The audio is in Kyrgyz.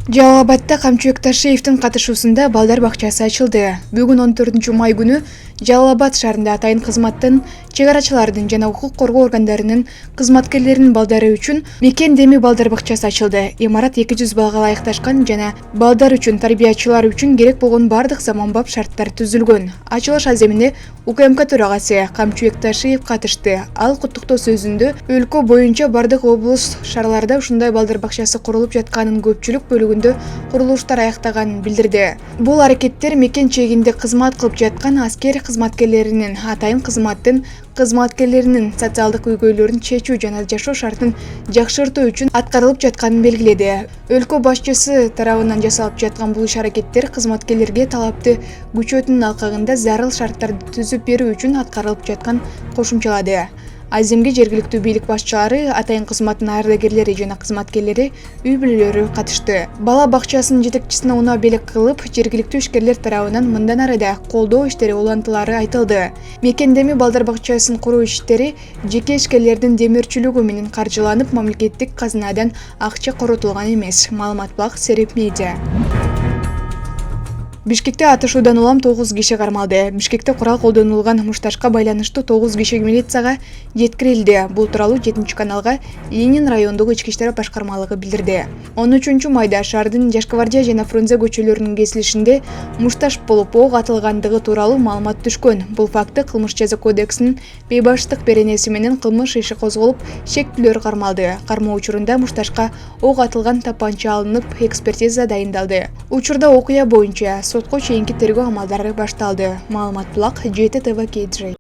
Жалал Абадта камчыбек Ташиевдин катышуусунда балдар бакчасы ачылды. Бүгүн 14-май күнү Жалал Абад шаарында атайын кызматтын, чек арачылардын жана укук коргоо органдарынын кызматкерлеринин балдары үчүн мекен деми балдар бакчасы ачылды. Имарат 200 балга ылайыкташкан жана балдар үчүн, тарбиячылар үчүн керек болгон бардык заманбап шарттар түзүлгөн. Ачылыш аземине УКМК төрагасы камчыбек Ташиев катышты. Ал куттуктоо сөзүндө өлкө боюнча бардык облус шаарларда ушундай балдар бакчасы курулуп жатканын, көпчүлүк бөлүгүндө курулуштар аяктаганын билдирди. Бул аракеттер мекен чегинде кызмат кылып жаткан аскер кызматкерлеринин, атайын кызматтын кызматкерлеринин социалдык көйгөйлөрүн чечүү жана жашоо шартын жакшыртуу үчүн аткарылып жатканын белгиледи. Өлкө башчысы тарабынан жасалып жаткан бул иш-аракеттер кызматкерлерге талапты күчөтүүнүн алкагында зарыл шарттарды түзүп берүү үчүн аткарылып жаткан кошумчалады. Аземге жергиликтүү бийлик башчылары, атайын кызматтын ардагерлери жана кызматкерлери, үй бүлөлөрү катышты. Бала бакчасынын жетекчисине унаа белек кылып, жергиликтүү ишкерлер тарабынан мындан ары да колдоо иштери улантылары айтылды. Мекендеми балдар бакчасын куруу иштери жеке ишкерлердин демөөрчүлүгү менен каржыланып, мамлекеттик казынадан акча коротулган эмес. Маалымат бак Сереп медиа. Бишкекте атышуудан улам 9 киши кармалды. Бишкекте курал колдонулган мушташка байланыштуу 9 киши милицияга жеткирилди. Бул тууралуу 7-каналга Ленин райондук ички иштер башкармалыгы билдирди. 13-майда шаардын Жашкавардия жана Фрунзе көчөлөрүнүн кесилишинде мушташ болуп ок атылгандыгы тууралуу маалымат түшкөн. Бул факты кылмыш жаза кодексинин бейбаштык беренеси менен кылмыш иши козголуп, шектүүлөр кармалды. Кармоо учурунда мушташка ок атылган тапанча алынып, экспертиза дайындалды. Учурда окуя боюнча сотко чейинки тергөө амалдары башталды. Маалымат булак ЖТ-ТВ KJ.